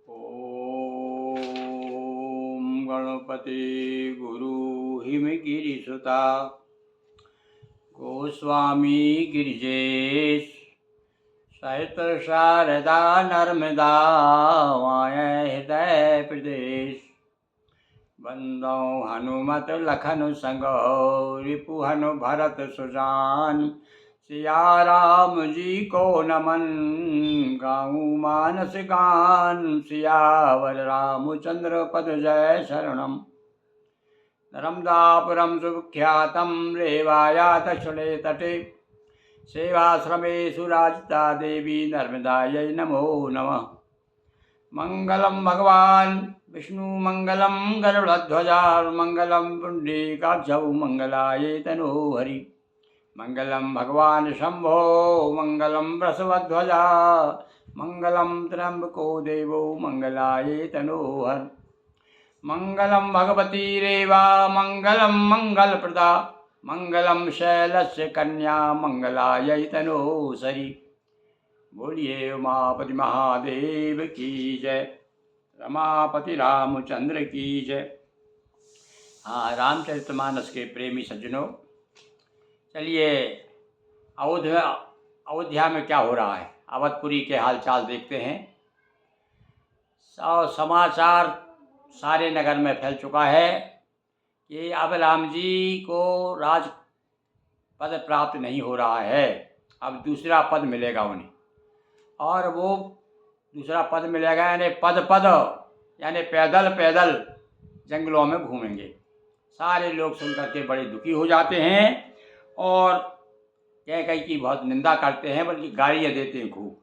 ओम गणपति गुरु हिमगिरिसुता गोस्वामी गिरिजेश सहित शारदा नर्मदा वाय हृदय प्रदेश बंदौ हनुमत लखन संगो रिपु हनु भरत सुजान सिया राम जी को नमन गाऊं मानस गान सियावर रामचंद्र पद जय शरणम नर्मदापुरम सुख्यातम रेवायात शुले तटे सेवाश्रमेषु राजिता देवी नर्मदायै नमो नमः। मंगलम भगवान विष्णु मंगलम गरुड़ध्वजा मंगलम पुंडरीकाक्षौ मंगलाय तनोहरि मंगलम भगवान शंभो मंगलम वृषभध्वजा मंगलम त्र्यंबको देवो मंगलाय तनोहर मंगलम भगवती रेवा मंगलम मंगलप्रदा मंगलम शैलस्य कन्या मंगलाय तनोसरी। बोलिए उमापति महादेव की जय, रमापति रामचंद्र की जय। हाँ, रामचरितमानस के प्रेमी सज्जनों, चलिए अयोध्या में क्या हो रहा है, अवधपुरी के हालचाल देखते हैं। समाचार सारे नगर में फैल चुका है कि अब राम जी को राज पद प्राप्त नहीं हो रहा है, अब दूसरा पद मिलेगा उन्हें। और वो दूसरा पद मिलेगा यानी पद यानी पैदल पैदल जंगलों में घूमेंगे। सारे लोग सुनकर के बड़े दुखी हो जाते हैं और कई की बहुत निंदा करते हैं, बल्कि गालियाँ देते हैं खूब,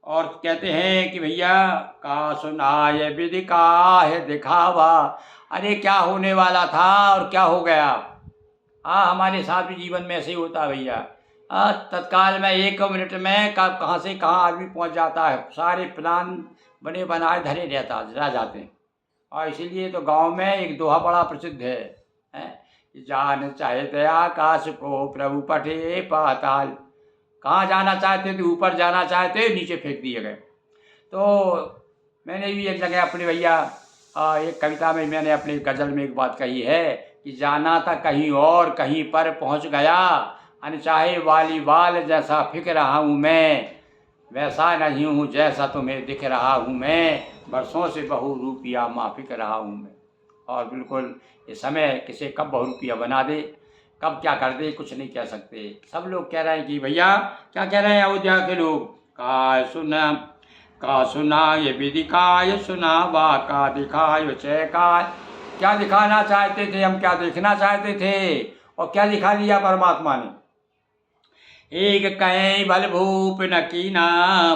और कहते हैं कि भैया का सुनाए विधि का है दिखावा। अरे क्या होने वाला था और क्या हो गया। हमारे साथ भी जीवन में ऐसे ही होता है भैया। तत्काल में 1 मिनट में कहाँ से कहाँ आदमी पहुंच जाता है, सारे प्लान बने बनाए धरे रह जाते हैं। और इसीलिए तो गांव में एक दोहा बड़ा प्रसिद्ध है, जान चाहते आकाश को प्रभु पठे पाताल। कहाँ जाना चाहते थे, ऊपर जाना चाहते नीचे फेंक दिए गए। तो मैंने भी एक जगह अपने भैया एक कविता में मैंने अपनी गज़ल में एक बात कही है कि जाना था कहीं और कहीं पर पहुंच गया, अनचाहे वाली वाल जैसा फिक रहा हूँ मैं, वैसा नहीं हूँ जैसा तुम्हें दिख रहा हूँ मैं, बरसों से बहुरूपिया माफिक रहा हूँ मैं। और बिल्कुल ये समय किसे कब बहुरूपिया बना दे, कब क्या कर दे, कुछ नहीं कह सकते। सब लोग कह रहे हैं कि भैया क्या कह रहे हैं अयोध्या के लोग, का सुना ये विधि का ये सुना वा का दिखायो चय का। क्या दिखाना चाहते थे हम, क्या देखना चाहते थे, और क्या दिखा दिया परमात्मा ने। एक कहीं बल भूप न कीना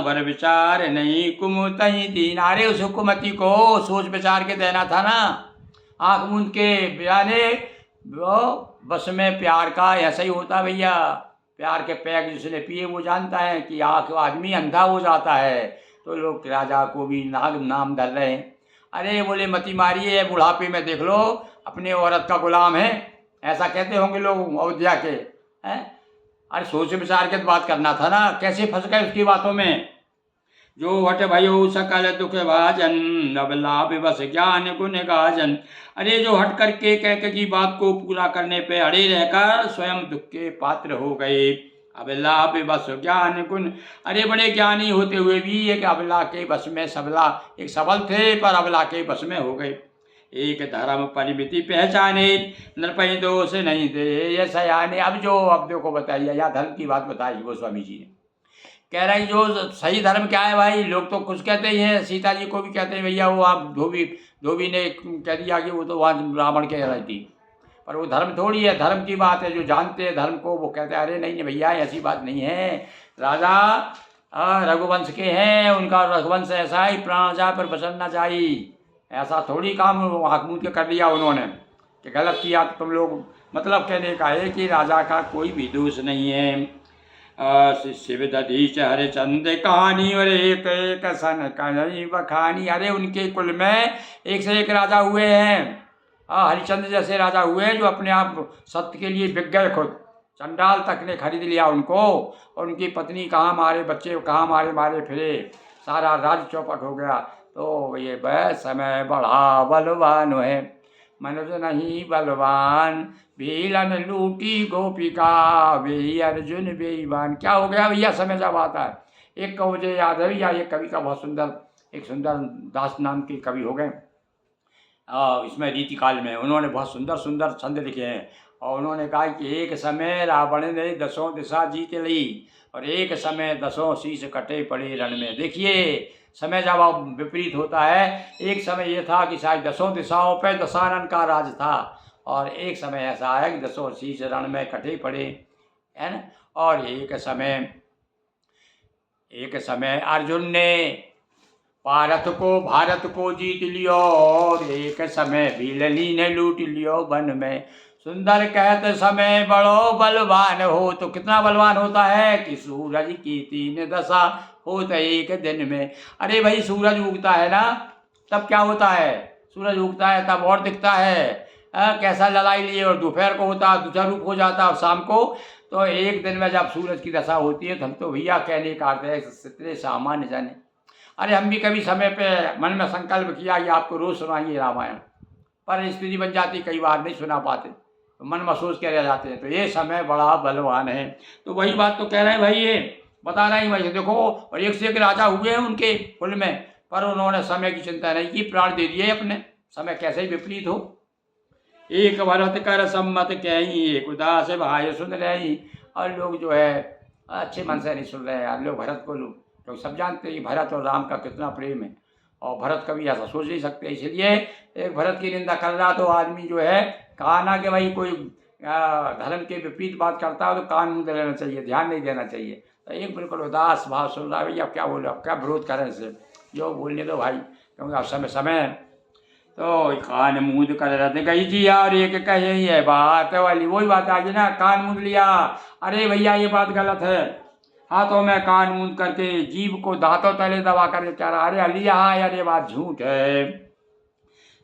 बर विचार नहीं कुमुतई दीन। अरे उस हुकुमती को सोच विचार के देना था ना, आँख मूंद के बयाने वो बस में प्यार का ऐसा ही होता भैया। प्यार के पैक जिसने पिए वो जानता है कि आँख आदमी अंधा हो जाता है। तो लोग राजा को भी नाम धर रहे हैं। अरे बोले मती मारिए, बुढ़ापे में देख लो अपने औरत का गुलाम है, ऐसा कहते होंगे लोग अयोध्या के हैं। अरे सोच विचार के तो बात करना था ना, कैसे फंस गए उसकी बातों में। जो हट भयो सकल दुख भाजन अब लाभ बस ज्ञान गुण गाजन। अरे जो हट करके कह की बात को पूरा करने पे अड़े रहकर स्वयं दुख के पात्र हो गए। अबला पे बस ज्ञान गुण। अरे बड़े ज्ञानी होते हुए भी एक अबला के बस में सबला, एक सबल थे पर अबला के बस में हो गए। एक धर्म परिमिति पहचाने नरपहि दोष नहीं दे ये सयाने। अब देखो बताइए, या धर्म की बात बताई गोस्वामी जी ने। कह रहे हैं जो सही धर्म क्या है भाई। लोग तो कुछ कहते ही हैं, सीता जी को भी कहते हैं भैया वो आप धोबी ने कह दिया कि वो तो वहाँ रावण के रही थी, पर वो धर्म थोड़ी है। धर्म की बात है, जो जानते हैं धर्म को वो कहते हैं अरे नहीं भैया ऐसी बात नहीं है। राजा रघुवंश के हैं, उनका रघुवंश ऐसा ही प्राण जा पर बचना चाहिए। ऐसा थोड़ी काम हकमूद के कर लिया उन्होंने कि गलत किया तो तुम लोग। मतलब कहने का है कि राजा का कोई भी दोष नहीं है। शिव दधीच हरिचंद कहानी और एक एक सन कहीं बखानी। अरे उनके कुल में एक से एक राजा हुए हैं। हरिचंद्र जैसे राजा हुए हैं जो अपने आप सत्य के लिए बिक गए खुद। चंडाल तक ने खरीद लिया उनको, और उनकी पत्नी कहाँ मारे, बच्चे कहाँ मारे फिरे। सारा राज्य चौपट हो गया। तो ये वह समय बड़ा बलवान है, मनुज नहीं बलवान, भीलन लूटी गोपिका, वे अर्जुन बेईमान। क्या हो गया भैया समय जब आता है। एक को मुझे याद है भैया, एक कवि का बहुत सुंदर, एक सुंदर दास नाम के कवि हो गए इसमें रीतिकाल में, उन्होंने बहुत सुंदर सुंदर छंद लिखे हैं। और उन्होंने कहा कि एक समय रावण ने 10 दिशा जीत ली, और एक समय 10 शीश कटे पड़े रण में। देखिए समय जब विपरीत होता है, एक समय ये था कि शायद 10 दिशाओं पर दशानन का राज था, और एक समय ऐसा है कि 10 शीश रण में कटे पड़े, है ना। और एक समय अर्जुन ने भारत को जीत लियो, और एक समय भीलनी ने लूट लियो वन में। सुंदर कहते समय बड़ो बलवान हो। तो कितना बलवान होता है कि सूरज की 3 दशा होते एक दिन में। अरे भाई सूरज उगता है ना, तब क्या होता है, सूरज उगता है तब और दिखता है कैसा ललाई लिए, और दोपहर को होता है दूसरा रूप हो जाता है, और शाम को। तो एक दिन में जब सूरज की दशा होती है तो हम तो भैया कहने का अर्थ है इतने सामान्य जाने। अरे हम भी कभी समय पे मन में संकल्प किया कि आपको रोज़ सुनाएंगे रामायण, पर स्थिति बन जाती कई बार नहीं सुना पाते, तो मन में सोच के रह जाते हैं। तो ये समय बड़ा बलवान है। तो वही बात तो कह रहे हैं भाई, ये बता रहे हैं भाई, देखो। और एक से एक राजा हुए हैं उनके कुल में, पर उन्होंने समय की चिंता नहीं की, प्राण दे दिए अपने, समय कैसे ही विपरीत हो। एक भरत कर सम्मत कहीं, एक उदास भाई सुन रही। और लोग जो है अच्छे मन से नहीं सुन रहे हैं लोग भरत को, लोग सब जानते हैं कि भरत और राम का कितना प्रेम है, और भरत कभी ऐसा सोच नहीं सकते। इसलिए एक भरत की निंदा कर रहा तो आदमी जो है कहा ना कि भाई कोई धर्म के विपरीत बात करता है तो कान मुंह लेना चाहिए, ध्यान नहीं देना चाहिए। तो एक बिल्कुल उदास भाव सुन रहा है, भैया क्या बोले, अब क्या विरोध करें इससे, जो बोलने दो भाई, क्योंकि अब समय तो कान मूंद कर रहते गई जी। और एक कहे ये बात वाली वही बात आ गई ना, कान मूंद लिया, अरे भैया ये बात गलत है, हाथों में कान मूंद करके जीभ को दांतों तले दबा करके कह रहा अरे लिया, यार ये बात झूठ है।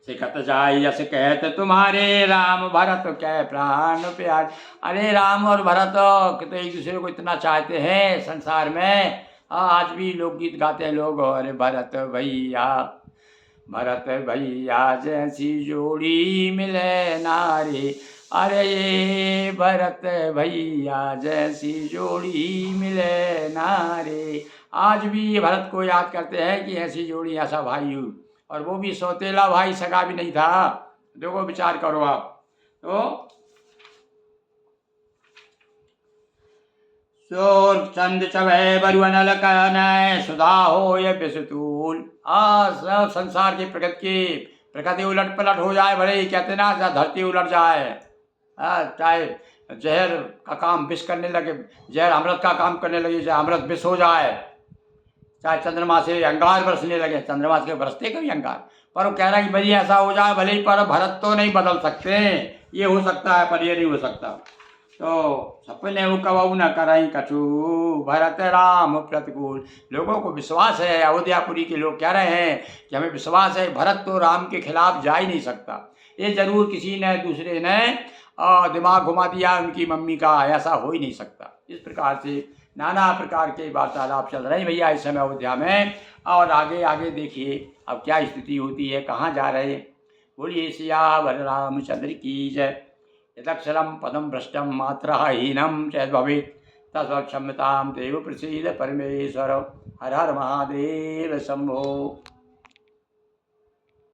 सिखत जाय यस कहत तुम्हारे, राम भरत कह प्राण प्यार। अरे राम और भरत तो एक दूसरे को इतना चाहते हैं संसार में, आज भी लोकगीत गाते हैं लोग, अरे भरत भैया जैसी जोड़ी मिले नारे, अरे ये भरत भैया जैसी जोड़ी मिले नारे। आज भी ये भरत को याद करते हैं कि ऐसी जोड़ी, ऐसा भाई हो, और वो भी सौतेला भाई, सगा भी नहीं था। देखो विचार करो आप। तो चोर चंद चवे बरुअनल कनय, सुधा हो ये बिस्तूल। सब संसार की प्रकृति उलट पलट हो जाए, भले ही कहते ना धरती उलट जाए, चाहे जहर का काम विष करने लगे, जहर अमृत का काम करने लगे, चाहे अमृत विष हो जाए, चाहे चंद्रमा से अंगार बरसने लगे, चंद्रमा से बरसते कभी अंगार, पर वो कह रहा है कि भाई ऐसा हो जाए भले ही, पर भरत तो नहीं बदल सकते, ये हो सकता है पर ये नहीं हो सकता। तो सपने वो कबू न कराई कछु, भरत राम प्रतिकूल। लोगों को विश्वास है, अयोध्यापुरी के लोग कह रहे हैं कि हमें विश्वास है भरत तो राम के खिलाफ जा ही नहीं सकता। ये जरूर किसी ने दूसरे ने दिमाग घुमा दिया उनकी मम्मी का, ऐसा हो ही नहीं सकता। इस प्रकार से नाना प्रकार के वार्तालाप चल रहे हैं भैया इस समय अयोध्या में। और आगे आगे देखिए अब क्या स्थिति होती है, कहाँ जा रहे हैं। बोलिए सियावर रामचंद्र की जय। यदक्षरं पदं भ्रष्टं मात्राहीनं चेद्भवेत् तत्क्षम्यतां देव प्रसीद परमेश्वर। हर हर महादेव शंभो।